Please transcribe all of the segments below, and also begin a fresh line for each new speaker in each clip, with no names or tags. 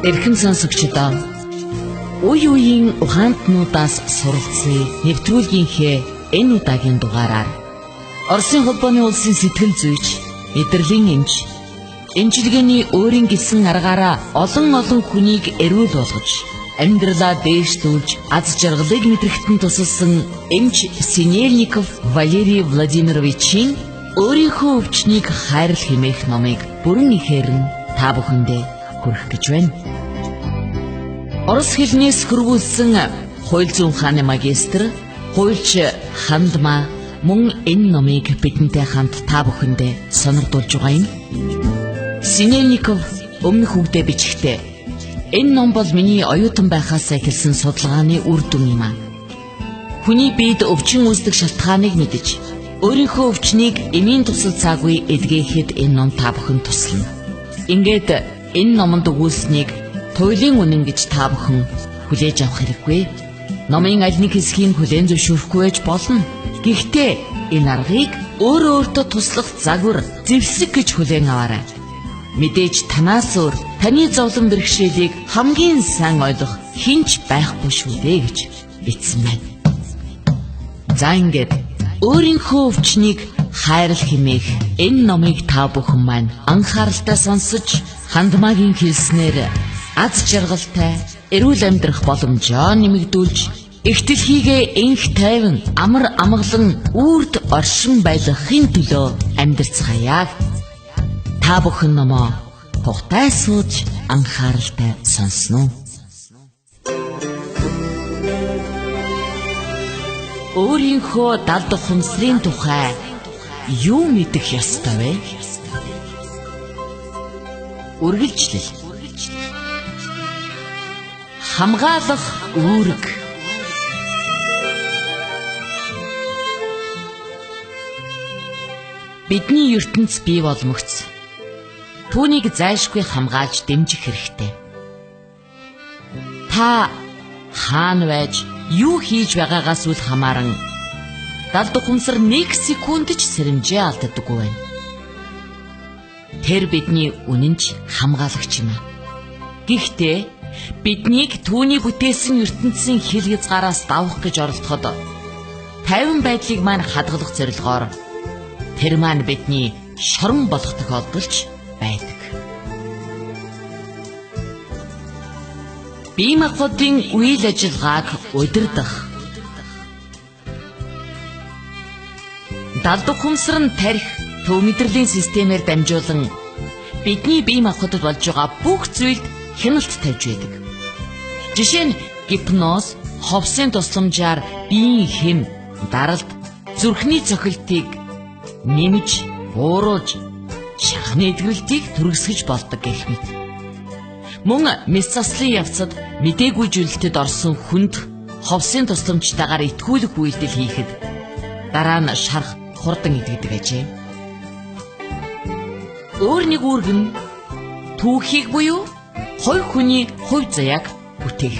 Эрхэм сонсогчдоо үе үеийн ухаантнуудаас суралцсан нэвтрүүлгийнхээ энэ удаагийн дугаараар Оросын холбооны улсын сэтгэл зүйч, мэдрэлийн эмч, эмчилгээний өөрийн гэсэн аргаараа олон хүнийг эрүүл болгож, амьдралаа дээшлүүлж, аз жаргалыг мэдрэхтэн тусалсан эмч Синельников Валерий Владимировичийн өөрийнхөө өвчнийг хайрл хэмээх номыг бүрэн ихээр та бүхэндээ хүргэх гэж байна. Орос хэлнээс хөрвүүлсэн хууль зүйн ухааны магистр, хуульч Хандма мөн энэ номыг бидэнтэй хамт та бүхэндээ сонирдуулж байгаа юм. Синельников өмнөх үгдээ бичгтээ энэ ном бол миний оюутан байхаас эхэлсэн судалгааны үр дүн юм аа. Хүний биед өвчин үүсдэг шалтгааныг мэдэж, өөрийнхөө өвчнийг эмийн тусал цаагүй эдгээхэд энэ ном та бүхэнд туслана. Ингээд энэ номонд өгүүлсэнийг туйлын үнэн гэж та бүхэн хүлээж авах хэрэггүй. Номын аль нэг хэсгийг хүлээн зөвшөөрөхгүй байж болно. Гэхдээ энэ аргыг өөртөө туслах загвар, зэвсэг гэж хүлээн аваарай. Мэдээж танаас өөр таны зовлон бэрхшээлийг хамгийн сайн ойлгох хинч байхгүй шүү дээ гэж бичсэн байна. За ингээд өөрийнхөө өвчнийг хайрл хэмээх энэ номыг та бүхэн маань анхааралтай сонсож, Хандмагийн хэлснээр аз жаргалтай эрүүл амьдрах боломжоо нэмэгдүүлж, их дэлхийгээ энх тайван амар амгалан үрд оршин байлгахын төлөө амьдарцгаая. Та бүхэн номоо тухтай сууж анхааралтай сонсноо. Өөрийнхөө далд ухамсарын тухай юу мэдэх ёстой вэ? Үргэлжлэл. Хамгаалах үүрэг. Бидний ертөнц бий боломгц. Түүнийг зайлшгүй хамгаалж дэмжих хэрэгтэй. Та хаана байж, юу хийж байгаагаас үл хамааран далд ухамсар 1 секунд ч сэрэмжээ алддаггүй байна. Тэр бидний үнэнч хамгаалагч юм аа. Гэхдээ биднийг түүний бүтээсэн ертөнцийн хил хязгаараас давах гэж оролдоход тайван байдлыг маань хадгалах зорилгоор тэр маань бидний шорон болох тохиолдолч байдаг. Бие махбодын үйл ажиллагааг удирдах. Далд ухамсар нь тарих төв мэдрэлийн системээр дамжуулан бидний бие махбодод болж байгаа бүх зүйлд хяналт тавьж байдаг. Жишээ нь гипноз, ховсын тусламжаар биеийн хэм, даралт, зүрхний цохилтыг нэмж, бууруулж, шахны эдгэрэлтийг түргэсгэж болдог гэх мэт. Мөн мэс заслын явцад мдээгүй зүйлэлтэд орсон хүнд ховсын тусламжтайгаар итгүүлэх үйлдэл хийхэд дараа нь шарх, хурдан идэгдэг ажээ. Өөр нэг үүрэг нь түүхийг буюу хувь хүний хувь заяаг бүтээх.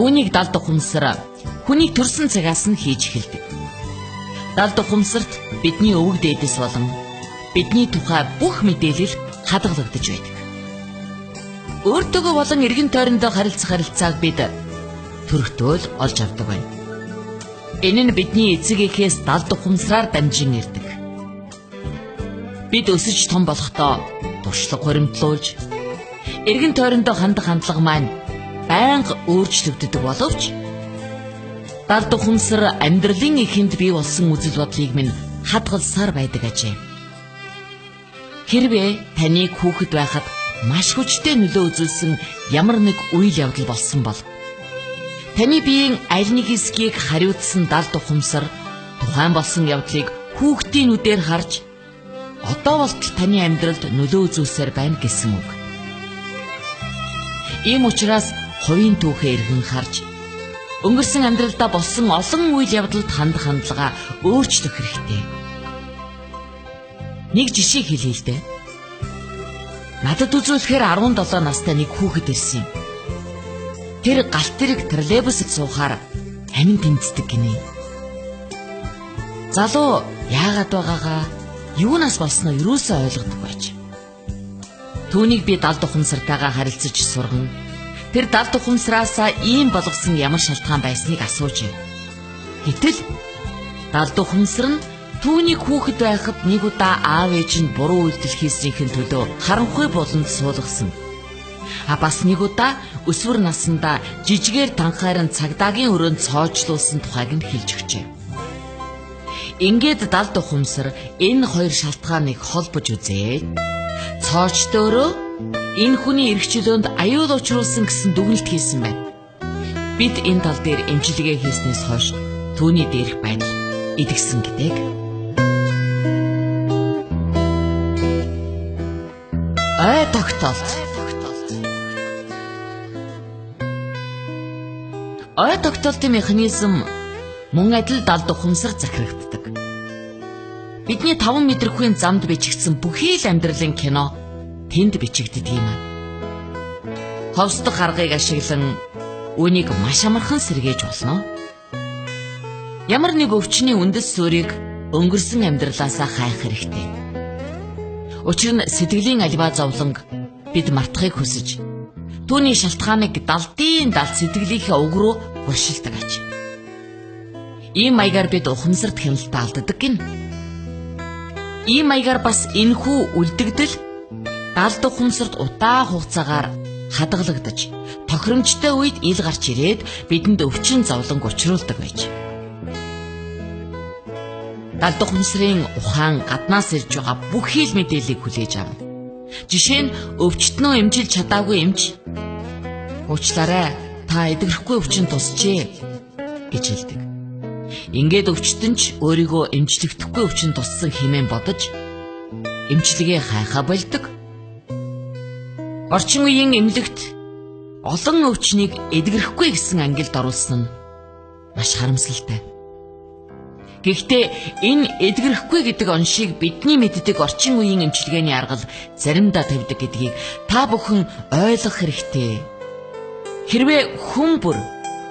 Үүнийг далд ухамсар хүний төрсөн цагаас нь хийж эхэлдэг. Далд ухамсарт бидний өвөг дээдэс болон бидний тухай бүх мэдээлэл хадгалагдаж байдаг. Өөртөөгөө болон эргэн тойрондоо харилцааг бид төрхтөөл олж авдаг байна. Энэ нь бидний эцэг эхээс далд ухамсараар дамжин ирдэг. Бид өсөж том болохдоо туршлага хуримтлуулж, эргэн тойрондоо хандах хандлага маань байнга өөрчлөгддөг боловч далд ухамсар амьдралын эхэнд бий болсон үзэл бодлыг минь хадгалсаар байдаг ажээ. Хэрвээ таныг хүүхэд байхад маш хүчтэй нөлөө үзүүлсэн ямар нэг үйл явдал болсон бол таны биеийн аль нэг хэсгийг хариуцсан далд ухамсар тухайн болсон явдлыг хүүхдийн нүдээр харж одоо болтол таны амьдралд нөлөө үзүүлсээр байна гэсэн үг. Ийм учраас хувийн түүхээ эргэн харж өнгөрсөн амьдралдаа болсон олон үйл явдалд хандах хандлага өөрчлөх хэрэгтэй. Нэг жишээ хэлье л дээ. Надад үзүүлэхээр 17 настай нэг хүүхэд ирсэн юм. Тэр галт тэрэг троллейбусд суухаар амин тэмцдэг гинэ. Залуу яагаад байгаагаа юунаас болсноо юусоо ойлгохгүй байж. Түүнийг би далд ухамсартайгаа харилцаж сурган тэр далд ухамсараасаа ийм болгосон ямар шалтгаан байсныг асууж. Гэтэл далд ухамсар нь түүнийг хүүхэд байхад нэг удаа аав ээж нь буруу үйлдэл хийснийхэн төлөө харанхуй болонд суулгасан. Бас нэг удаа өсвөр наснда жижигээр танхааран цагдаагийн өрөөнд цоожлуулсан тухайг нь хэлж өгчээ. Ингээд далд ухамсар энэ хоёр шалтгааныг холбож үзээд цоочтөөрөө энэ хүний эрх чөлөөнд аюул учруулсан гэсэн дүгнэлт хийсэн байна. Бид энэ тал дээр эмчилгээ хийснээс хойш түүний дээрх байдал идэгсэн гэдэг. Ой тогтоолт. Ой тогтоолтын механизм мөн адил далд ухамсар захирагддаг. Бидний 5 метрхийн замд бичигдсэн бүхий л амьдралын кино тэнд бичигддэг юм аа. Ховсдох аргыг ашиглан үүнийг маш амархан сэргээж болно. Ямар нэг өвчний үндэс суурийг өнгөрсөн амьдралаасаа хайх хэрэгтэй. Учир нь сэтгэлийн альва зовлонг бид мартахыг хүсэж түүний шалтгааныг далдын далд сэтгэлийнхээ уг руу уршилдаг аж. Ийм маягаар бид ухамсарт хяналтаа алддаг гин. Ийм маягаар бас энэхүү үлдэгдэл далд ухамсарт удаан хугацаагаар хадгалагдаж тохиромжтой үед ил гарч ирээд бидэнд өвчин зовлонг учруулдаг байж. Далд ухамсарын ухаан гаднаас ирж байгаа бүхий л мэдээллийг хүлээж авна. Жишээ нь өвчтнөө эмчилж чадаагүй эмч уучлаарай та эдгэрхгүй өвчин тусчээ гэж хэлдэг. Ингээд өвчтөн ч өөрийгөө эмчлэгдэхгүй өвчин туссан хэмээн бодож эмчилгээ хайхаа болдог. Орчин үеийн эмнэлэгт олон өвчнийг эдгэрхгүй гэсэн ангилд оруулсан нь маш харамсалтай. Гэхдээ энэ эдгэрхгүй гэдэг оншийг бидний мэддэг орчин үеийн эмчилгээний аргал заримдаа тавьдаг гэдгийг та бүхэн ойлгох хэрэгтэй. Хэрвээ хүн бүр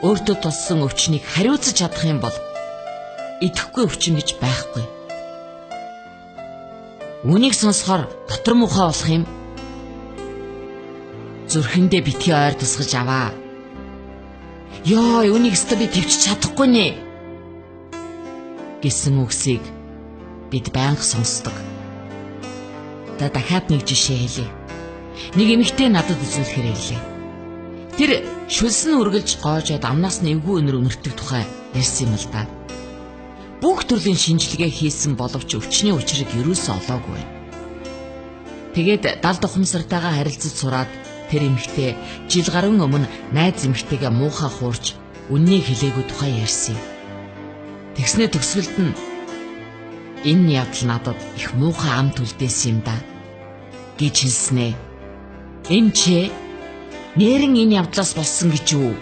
өөртөө туссан өвчнийг хариуцаж чадах юм бол идэхгүй өвчин гэж байхгүй. Үнийг сонсохоор дотор муухай болох юм. Зүрхэндээ битгий ойр тусгаж аваа. Ёо, үнийг өстө би төвч чадахгүй нэ гэсэн үгсийг бид байнга сонсдог. За дахиад нэг жишээ хэлье. Нэг эмэгтэй надад үзүүлэхээр хэллээ. Тэр шүлсэн үргэлж гоожоод амнаас нь эвгүй өнөр өнөртөг тухай ярьсан юм л да. Бүх төрлийн шинжилгээ хийсэн боловч өвчний учрыг юусоо олоогүй байна. Тэгээд далд ухамсартайгаа харилцаж сураад тэр эмэгтэй жил гаруй өмнө найз эмэгтэйгээ муухай хуурч үннийг хэлээгүй тухай ярьсан. Тэгснэ төгсгөлд нь энэ явдал надад их муухай ам түлдээсэн юм да гэж хэлснэ. Эмчээ нэрэн энэ явдлаас болсон гэж юу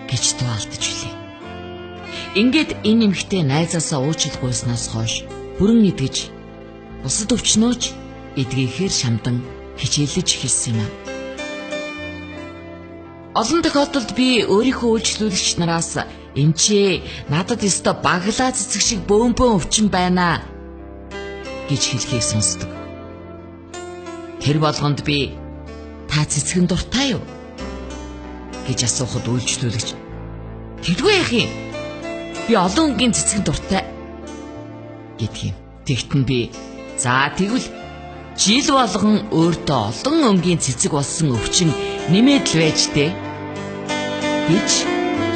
гэж туалдаж билээ. Ингээд энэ эмэгтэй найзаасаа уучлал гуйснаас хойш бүрэн идэж бусад өвчнөөч эдгээхээр шамдан хичээлж эхэлсэн юм. Олон тохиолдолд би өөрийнхөө үйлчлүүлэгч нараас эмчээ надад өстө баглаа цэцэг шиг бөөнбөн өвчин байна гэж хэлхийг сонсдог. Тэр болгонд би та цэцгэн дуртай юу гэж асуухад үйлчлүүлэгч тэгдгүй яах юм? Би олон өнгийн цэцгэн дуртай гэдгийг. Тэгтэн би за тэгвэл жил болгон өөртөө олон өнгийн цэцэг болсон өвчин нэмээд л байж дээ гэж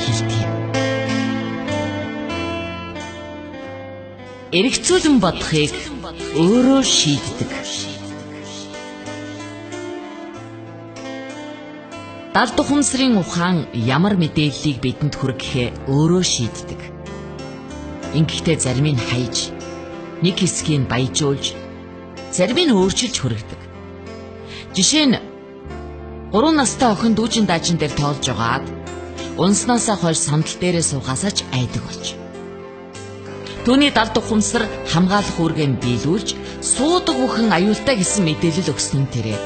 хэлдэг. Эргэцүүлэн бодохыг өөрөө шийддэг. Далд ухамсарын ухаан ямар мэдээллийг бидэнд хүргэхээ өөрөө шийддэг. Ингэхдээ зарим нь хайж, нэг хэсгийг баяжуулж, зарим нь өөрчилж хүргэдэг. Жишээ нь 3 настай охин дүүжин даажин дээр тоолж байгаад унснаасаа хойш сандал дээрээ суугаасаа ч айдаг болж. Түүний далд ухамсар хамгаалах үүргээ биелүүлж суудаг бүхэн аюултай гэсэн мэдээлэл өгсөн тэрэ.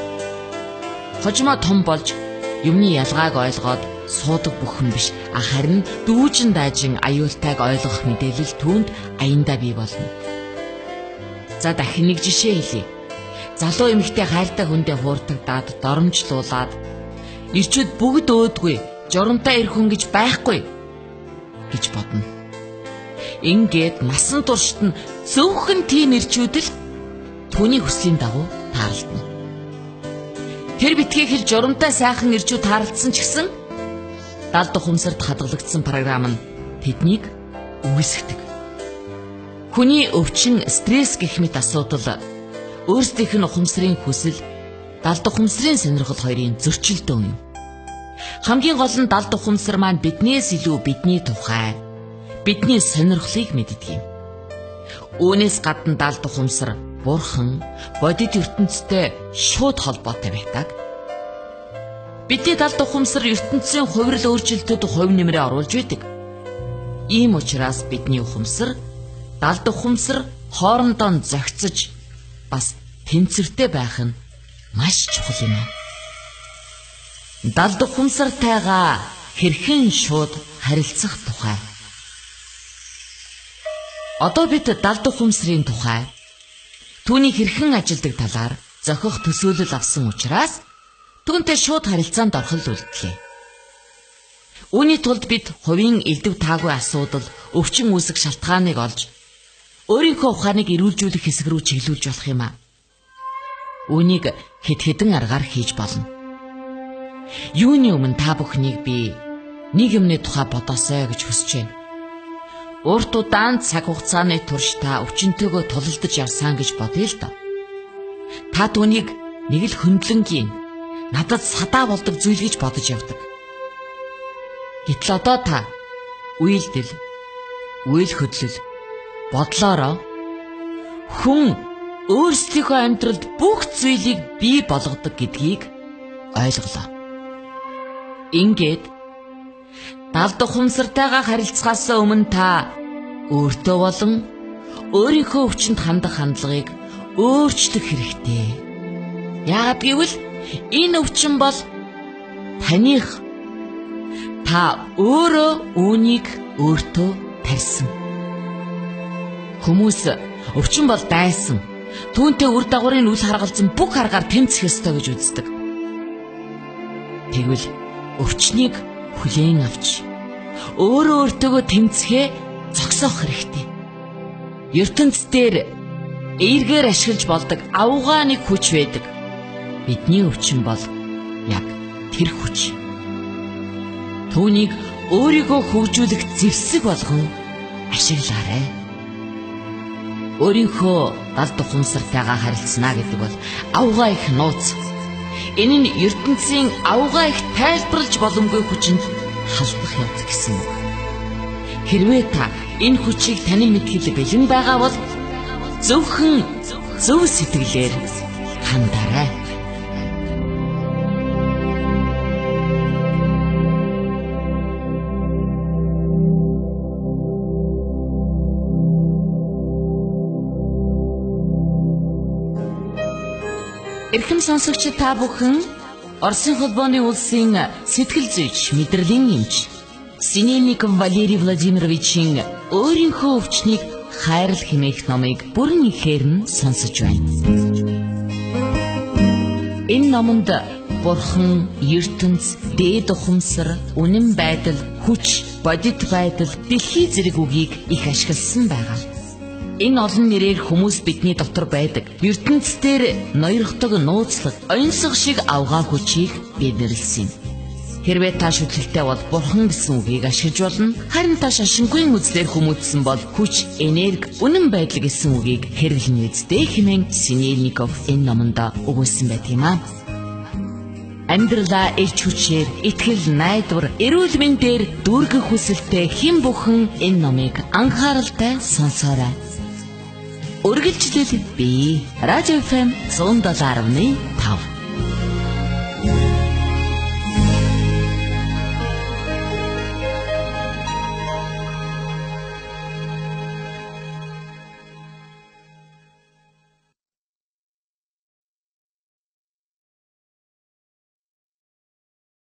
Хожимо том болж юмны ялгааг ойлгоод суудаг бүхэн биш харин дүүжин даажин аюултайг ойлгох мэдээлэл түүнд аяндаа бий болно. За дахин нэг жишээ хэлье. залуу эмэгтэй хайртай хүндээ хууртагдаад доромжлуулаад ирчүүд бүгд өөдгүй журамтай ир хүн гэж байхгүй гэж бодно. Ингээд насан туршид нь зөвхөн тийм ирчүүд л түүний хүслийн дагуу таарлтна. Тэр битгий хэл журамтай сайхан ирчүүд таарлцсан ч гэсэн далд ухамсарт хадгалагдсан програм нь тэднийг үгүйсгдэг. Хүний өвчин стресс гэх мэт асуудал өөрсдийнх нь ухамсарын хүсэл, далд ухамсарын сонирхол хоёрын зөрчилдөөн юм. Хамгийн гол нь далд ухамсар маань биднээс илүү бидний тухай, бидний сонирхлыг мэддэг юм. Үүнээс гадна далд ухамсар бурхан, бодит ертөнцтэй шууд холбоотой байдаг. Бидний далд ухамсар ертөнцийн хувирал өөрчлөлтөд хувь нэмрээ оруулж байдаг. Ийм учраас бидний ухамсар, далд ухамсар хоорондоо зохицож бас тэнцвэртэй байх нь маш чухал юм. Далд ухамсартайгаа хэрхэн шууд харилцах тухай. Одоо бид далд ухамсарын тухай, түүний хэрхэн ажилдаг талаар зохих төсөөлөл авсан учраас түүнтэй шууд харилцаанд ороход үлдлээ. Үүний тулд бид хувийн элдв таагүй асуудал, өвчин үүсэх шалтгааныг олж өөрийнхөө ухааныг эрүүлжүүлэх хэсэг рүү чиглүүлж болох юм а. Үүнийг хэд хэдэн аргаар хийж болно. Юуны өмнө та бүхнийг би нэг юмны тухай бодосоо гэж хүсэж байна. Урт удаан цаг хугацааны турш та өвчнөтэйгөө тулалдаж явсан гэж бодъё л доо. Та түүнийг нэг л хөндлөнгийн надад садаа болдог зүйл гэж бодож явдаг. Гэтэл одоо та үйлдэл, үйл хөдлөл, бодлороо хүн өөрсдийнхөө амьдралд бүх зүйлийг бий болгодог гэдгийг ойлголоо. Ингээд далд ухамсартайгаа харилцахаас өмнө та өөртөө болон өөрийнхөө өвчнөд хандах хандлагыг өөрчлөх хэрэгтэй. Яагаад гэвэл энэ өвчин бол таних. Та өөрөө үүнийг өөртөө тарьсан. Хүмүүс өвчин бол дайсан. Түүнтэй үр дагаврын үл харгалзан бүх аргаар тэмцэх ёстой гэж үздэг. Тэгвэл өвчнийг хүлээн авч өөрөө өөртөөгөө тэмцэхээ зогсоох хэрэгтэй. ертөнц дээр эергээр ашиглаж болдог авгаа нэг хүч байдаг. Бидний өвчин бол яг тэр хүч. Түүнийг өөрийгөө хөгжүүлэх зэвсэг болгон ашиглаарай. Өөрийнхөө далд ухамсартайгаа харилцана гэдэг бол авгаа их нууц. Энэ нь ертөнцийн авгаа их тайлбарлаж боломгүй хүчинд халдах явц гэсэн үг. Хэрвээ та энэ хүчийг танин мэдхэл бэлэн байгаа бол зөвхөн зөв сэтгэлээр хандаарай. Эрхэм сонсогч та бүхэн Оросын холбооны улсын сэтгэл зүйч мэдрэлийн эмч Синельников Валерий Владимировичийн өөрийнхөө өвчнийг хайрал хэмээх номыг бүрэн ихээр нь сонсож байна. Энэ номонд бурхан, ертөнц, дээд ухамсар, үнэн байдал, хүч, бодит байдал, дэлхий зэрэг үгийг их ашигласан байгаа. Энэ олон нэрээр хүмүүс бидний дотор байдаг ертөнцийн ноёрхдог нууцлаг, оюнсах шиг авгаа хүчийг биелүүлсэн юм. Хэрвээ та шүтлэлтэй бол бурхан гэсэн үгийг ашиглаж болно. Харин та шашингүй үзлээр хүмүүжсэн бол хүч, энерги, үнэн байдал гэсэн үгийг хэрэглэн үздэй хэмээн Синельников энэ номонд өгүүлсэн байдаг юм аа. Амьдралаа элч хүчээр, итгэл, найдвар, эрүүл мэндээр дүүргэх хүсэлтэй хэн бүхэн энэ номыг анхааралтай сонсоорой. Үргэлжлэл би Радио FM 107.1